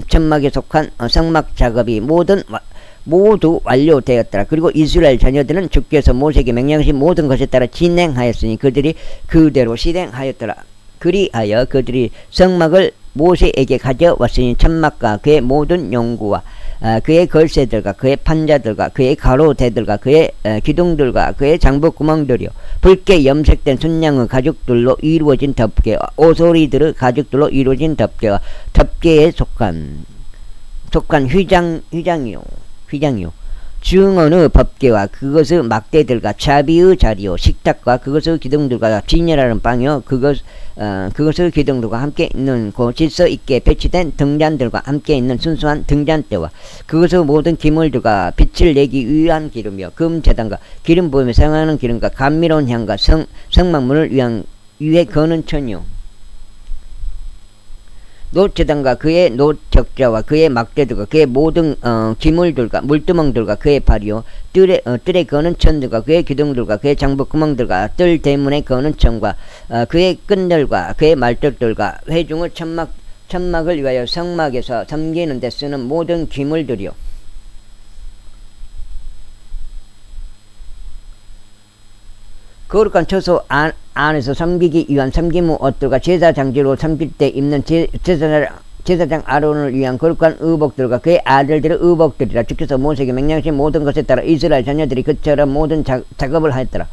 천막에 속한 성막 작업이 모두 완료되었더라. 그리고 이스라엘 자녀들은 주께서 모세에게 명령하신 모든 것에 따라 진행하였으니 그들이 그대로 실행하였더라. 그리하여 그들이 성막을 모세에게 가져왔으니 천막과 그의 모든 용구와 그의 걸쇠들과 그의 판자들과 그의 가로대들과 그의 기둥들과 그의 장부구멍들이요 붉게 염색된 순양의 가죽들로 이루어진 덮개와 오소리들의 가죽들로 이루어진 덮개와 덮개에 속한 휘장이요 증언의 법궤와 그것의 막대들과 자비의 자리요 식탁과 그것의 기둥들과 진열하는 방이요 그것의 기둥들과 함께 있는 그 질서 있게 배치된 등잔들과 함께 있는 순수한 등잔대와 그것의 모든 기물들과 빛을 내기 위한 기름이요 금제단과 기름 부음에 사용하는 기름과 감미로운 향과 성막문을 위해 거는 천이요 놋제단과 그의 놋적자와 그의 막대들과 그의 모든 기물들과 물두멍들과 그의 발이요 뜰에 거는 천들과 그의 기둥들과 그의 장부구멍들과 뜰 대문에 거는 천과 그의 끈들과 그의 말뚝들과 회중의 천막을 위하여 성막에서 섬기는 데 쓰는 모든 기물들이요 거룩한 처소 안에서 섬기기 위한 섬김의 옷들과 제사 장지로 섬길 때 입는 제사장 아론을 위한 거룩한 의복들과 그의 아들들의 의복들이라. 주께서 모세에게 명령하신 모든 것에 따라 이스라엘 자녀들이 그처럼 모든 작업을 하였더라.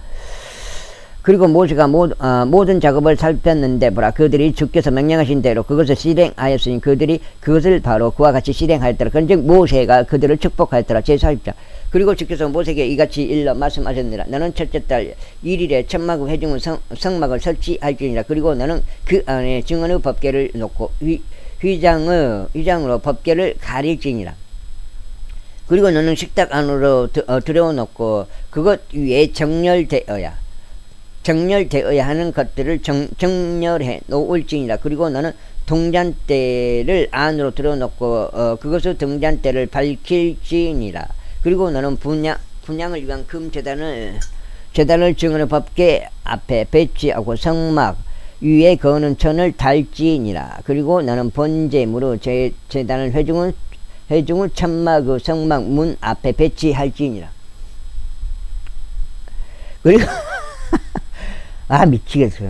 그리고 모세가 모든 작업을 살폈는데 보라 그들이 주께서 명령하신 대로 그것을 실행하였으니 그들이 그것을 바로 그와 같이 실행하였더라. 그런즉 모세가 그들을 축복하였더라. 제40장. 그리고 주께서 모세에게 이같이 일러 말씀하셨느니라. 너는 첫째 달 1일에 천막의 회중의 성막을 설치할지니라. 그리고 너는 그 안에 증언의 법궤를 놓고 휘장으로 법궤를 가릴지니라. 그리고 너는 식탁 안으로 들여놓고 그것 위에 정렬되어야 하는 것들을 정렬해 놓을지니라. 그리고 너는 등잔대를 안으로 들여놓고 그것의 등잔대를 밝힐지니라. 그리고 너는 분향을 위한 금제단을 증언의 법궤 앞에 배치하고 성막 위에 거는 천을 달지니라. 그리고 너는 번제물의 제단을 회중의 천막의 성막 문 앞에 배치할지니라. 그리고 미치겠어.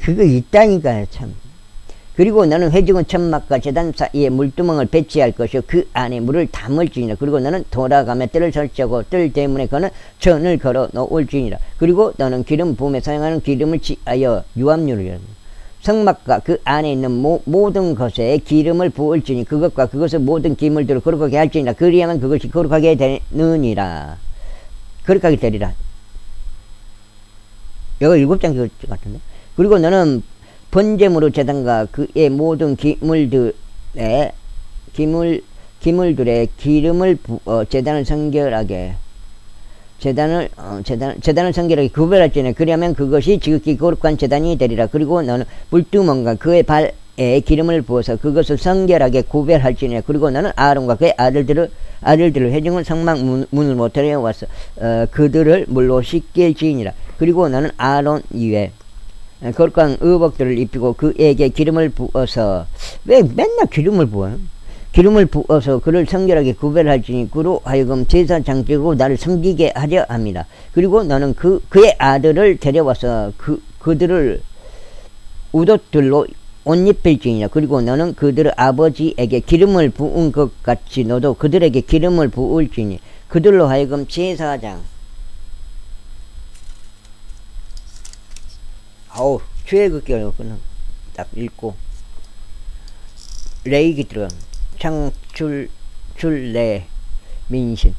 그거 있다니까요 참. 그리고 너는 회중의 천막과 제단 사이에 물두멍을 배치할 것이요 그 안에 물을 담을지니라. 그리고 너는 돌아가며 뜰을 설치하고 뜰 대문에 거는 천을 걸어 놓을지니라. 그리고 너는 기름 부음에 사용하는 기름을 취하여 유압유를 성막과 그 안에 있는 모든 것에 기름을 부을지니 그것과 그것을 모든 기물들을 거룩하게 할지니라. 그리하면 그것이 거룩하게 되느니라. 거룩하게 되리라. 여기 7장 그것 같은데. 그리고 너는 번제물의 제단과 그의 모든 기물들의 기름을 제단을 성결하게 제단을 성결하게 구별할지니 그리하면 그것이 지극히 거룩한 제단이 되리라. 그리고 너는 불두멍과 그의 발에 기름을 부어서 그것을 성결하게 구별할지니 그리고 너는 아론과 그의 아들들을 회중을 성막 문으로 데려와서 그들을 물로 씻길지니라. 그리고 너는 아론 이외 거룩한 의복들을 입히고 그에게 기름을 부어서 왜 맨날 기름을 부어요? 기름을 부어서 그를 성결하게 구별할지니 그로 하여금 제사장직으로 나를 섬기게 하려 합니다. 그리고 너는 그의 아들을 데려와서 그들을 우옷들로 옷 입힐지니라. 그리고 너는 그들의 아버지에게 기름을 부은 것 같이 너도 그들에게 기름을 부을지니 그들로 하여금 제사장 아우 출애굽기 어렵구나. 딱 읽고 레위기 들어 창출래 민신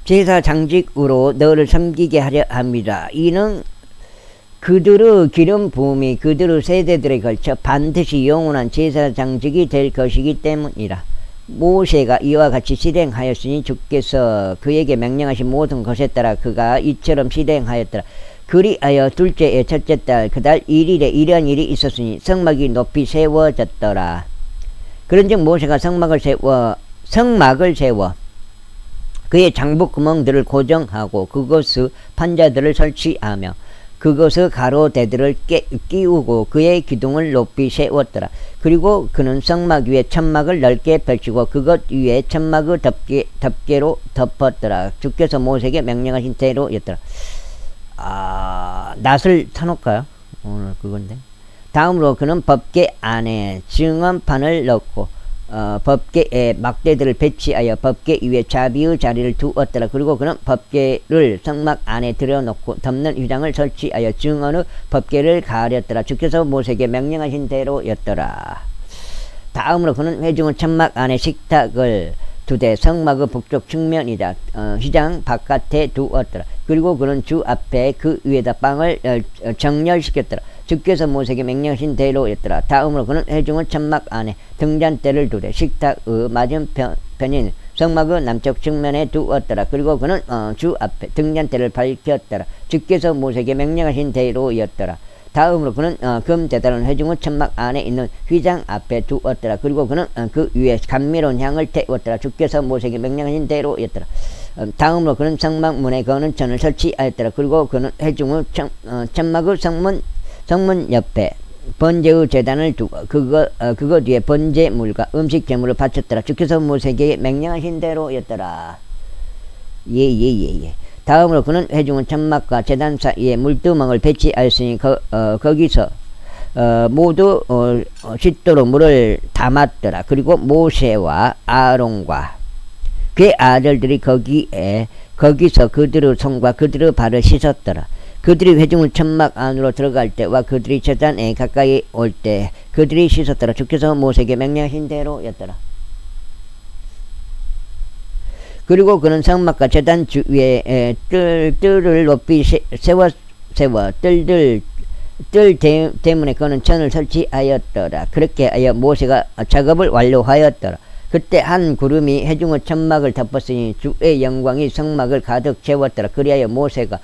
제사장직으로 너를 섬기게 하려 합니다. 이는 그들의 기름 부음이 그들의 세대들에 걸쳐 반드시 영원한 제사장직이 될 것이기 때문이라. 모세가 이와 같이 실행하였으니 주께서 그에게 명령하신 모든 것에 따라 그가 이처럼 실행하였더라. 그리하여 둘째의 첫째 달 그달 1일에 이러한 일이 있었으니 성막이 높이 세워졌더라. 그런즉 모세가 성막을 세워 그의 장부 구멍들을 고정하고 그것의 판자들을 설치하며 그것의 가로대들을 끼우고 그의 기둥을 높이 세웠더라. 그리고 그는 성막 위에 천막을 넓게 펼치고 그것 위에 천막의 덮개로 덮었더라. 주께서 모세에게 명령하신 대로였더라. 낫을 타놓을까요? 오늘 그건데. 다음으로 그는 법궤 안에 증언판을 넣고 법궤에 막대들을 배치하여 법궤 위에 자비의 자리를 두었더라. 그리고 그는 법궤를 성막 안에 들여놓고 덮는 휘장을 설치하여 증언의 법궤를 가렸더라. 주께서 모세에게 명령하신 대로였더라. 다음으로 그는 회중의 천막 안에 식탁을 두되 성막의 북쪽 측면이다 휘장 바깥에 두었더라. 그리고 그는 주 앞에 그 위에다 빵을 정렬시켰더라. 주께서 모세에게 명령하신 대로였더라. 다음으로 그는 회중의 천막 안에 등잔대를 두되 식탁의 맞은편인 성막의 남쪽 측면에 두었더라. 그리고 그는 주 앞에 등잔대를 밝혔더라. 주께서 모세에게 명령하신 대로였더라. 다음으로 그는 금제단을 회중의 천막 안에 있는 휘장 앞에 두었더라. 그리고 그는 그 위에 감미로운 향을 태웠더라. 주께서 모세에게 명령하신 대로였더라. 다음으로 그는 성막 문에 거는 천을 설치하였더라. 그리고 그는 회중의 천막의 성문 옆에 번제의 제단을 두고 그거 뒤에 번제물과 음식 제물을 바쳤더라. 주께서 모세에게 명령하신 대로였더라. 예. 다음으로 그는 회중의 천막과 제단 사이에 물두멍을 배치하였으니 거기서 모두 씻도록 물을 담았더라. 그리고 모세와 아론과 그의 아들들이 거기서 그들의 손과 그들의 발을 씻었더라. 그들이 회중의 천막 안으로 들어갈 때와 그들이 제단에 가까이 올 때 그들이 씻었더라. 주께서 모세에게 명령하신 대로였더라. 그리고 그는 성막과 제단 주위에 뜰을 높이 세워 뜰 때문에 그는 천을 설치하였더라. 그렇게 하여 모세가 작업을 완료하였더라. 그때 한 구름이 회중의 천막을 덮었으니 주의 영광이 성막을 가득 채웠더라. 그리하여 모세가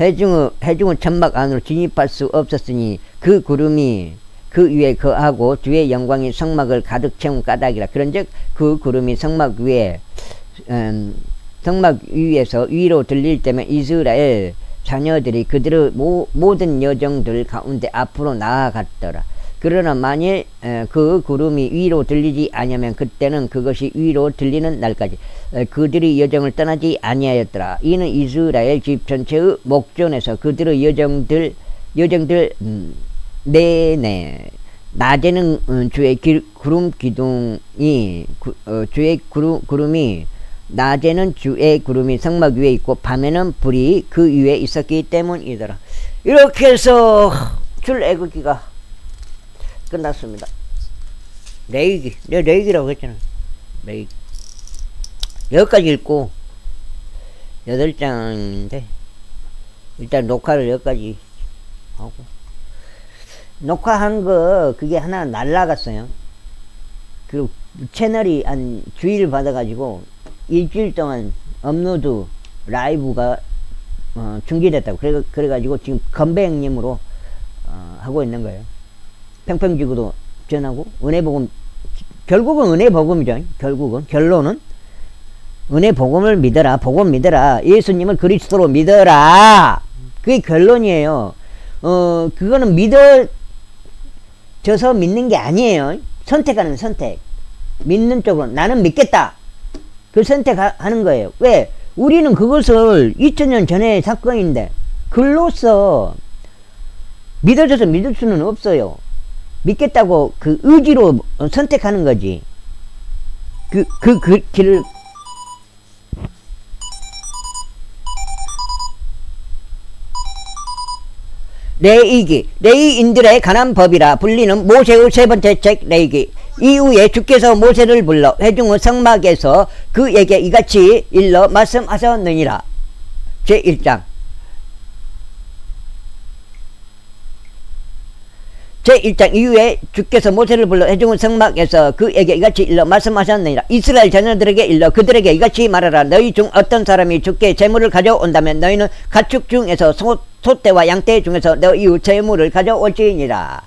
회중의 천막 안으로 진입할 수 없었으니 그 구름이 그 위에 거하고 주의 영광이 성막을 가득 채운 까닭이라. 그런즉 그 구름이 성막 위에서 위로 들릴 때면 이스라엘 자녀들이 그들의 모든 여정들 가운데 앞으로 나아갔더라. 그러나 만일 그 구름이 위로 들리지 아니하면 그때는 그것이 위로 들리는 날까지 그들이 여정을 떠나지 아니하였더라. 이는 이스라엘 집 전체의 목전에서 그들의 여정들 내내 낮에는 주의 구름 기둥이 구름이 낮에는 주의 구름이 성막 위에 있고 밤에는 불이 그 위에 있었기 때문이더라. 이렇게 해서 출애굽기가 끝났습니다. 레위기, 내가 레위기라고 했잖아. 레위기. 여기까지 읽고 8장인데 일단 녹화를 여기까지 하고, 녹화한 거 그게 하나 날라갔어요. 그 채널이 한 주의를 받아가지고 일주일 동안 업로드 라이브가 중지됐다고. 그래가지고 지금 건배 형님으로 하고 있는 거예요. 평평지구도 전하고, 은혜복음, 결국은 은혜복음이죠. 결국은 결론은 은혜복음을 믿어라, 복음 믿어라, 예수님을 그리스도로 믿어라, 그게 결론이에요. 그거는 믿어져서 믿는 게 아니에요. 선택하는 선택. 믿는 쪽으로 나는 믿겠다, 그 선택하는 거예요. 왜? 우리는 그것을 2000년 전의 사건인데 글로써 믿어져서 믿을 수는 없어요. 믿겠다고 그 의지로 선택하는 거지. 그 길을 레위기, 레위인들의 관한 법이라 불리는 모세의 세 번째 책 레위기. 이후에 주께서 모세를 불러 회중의 성막에서 그에게 이같이 일러 말씀하셨느니라. 제1장 제1장 이후에 주께서 모세를 불러 회중의 성막에서 그에게 이같이 일러 말씀하셨느니라. 이스라엘 자녀들에게 일러 그들에게 이같이 말하라. 너희 중 어떤 사람이 주께 제물을 가져온다면 너희는 가축 중에서 소떼와 양떼 중에서 너희 제물을 가져올지니라.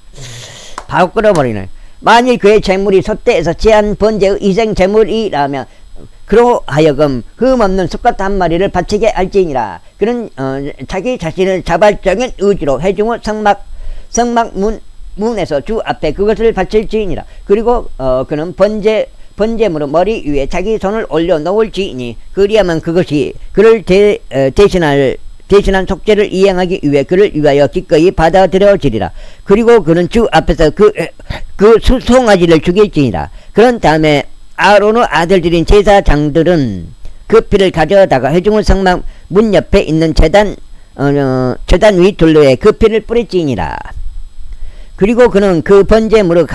바로 끌어버리네. 만일 그의 제물이 소떼에서 제한 번제의 희생 제물이라면 그로하여금 흠없는 수컷 한 마리를 바치게 할지니라. 그는 자기 자신을 자발적인 의지로 회중의 성막문에서 주 앞에 그것을 바칠지니라. 그리고 그는 번제물의 머리 위에 자기 손을 올려 놓을지니 그리하면 그것이 그를 대신한 속죄를 이행하기 위해 그를 위하여 기꺼이 받아들여지리라. 그리고 그는 주 앞에서 그 송아지를 죽일지니라. 그런 다음에 아론의 아들들인 제사장들은 그 피를 가져다가 회중의 성막 문 옆에 있는 제단 위 둘레에 그 피를 뿌릴지니라. 그리고 그는 그 번제물의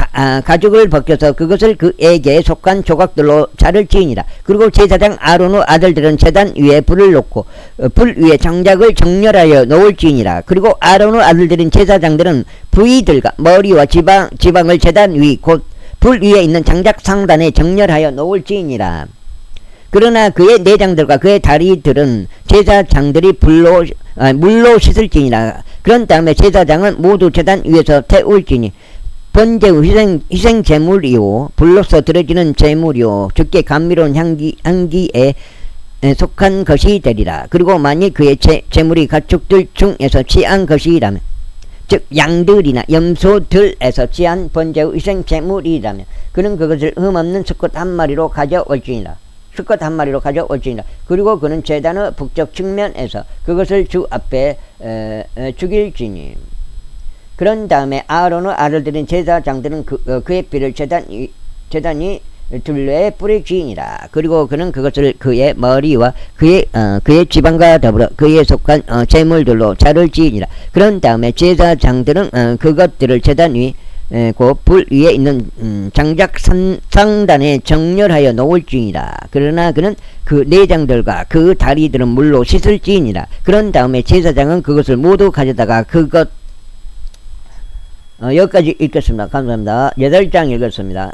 가죽을 벗겨서 그것을 그에게 속한 조각들로 자를지니라. 그리고 제사장 아론의 아들들은 제단 위에 불을 놓고 불 위에 장작을 정렬하여 놓을지니라. 그리고 아론의 아들들인 제사장들은 부위들과 머리와 지방을 제단 위 곧 불 위에 있는 장작 상단에 정렬하여 놓을지니라. 그러나 그의 내장들과 그의 다리들은 제사장들이 물로 씻을지니라. 그런 다음에 제사장은 모두 제단 위에서 태울지니 번제의 희생 제물이요 불로서 드려지는 제물이요 주께 감미로운 향기에 속한 것이 되리라. 그리고 만일 그의 제물이 가축들 중에서 취한 것이라면, 즉 양들이나 염소들에서 취한 번제의 희생 제물이라면 그는 그것을 흠없는 수컷 한 마리로 가져올지니라. 수컷 한 마리로 가져올지니라. 그리고 그는 제단의 북쪽 측면에서 그것을 주 앞에 죽일지니. 그런 다음에 아론의 아들들인 제사장들은 그의 피를 제단이 둘레에 뿌릴지니라. 그리고 그는 그것을 그의 머리와 그의 지방과 더불어 그에 속한 제물들로 자를지니라. 그런 다음에 제사장들은 그것들을 제단 위 곧 불 위에 있는 장작 상단에 정렬하여 놓을지니라. 그러나 그는 그 내장들과 그 다리들은 물로 씻을지니라. 그런 다음에 제사장은 그것을 모두 가져다가 여기까지 읽겠습니다. 감사합니다. 8장 읽었습니다.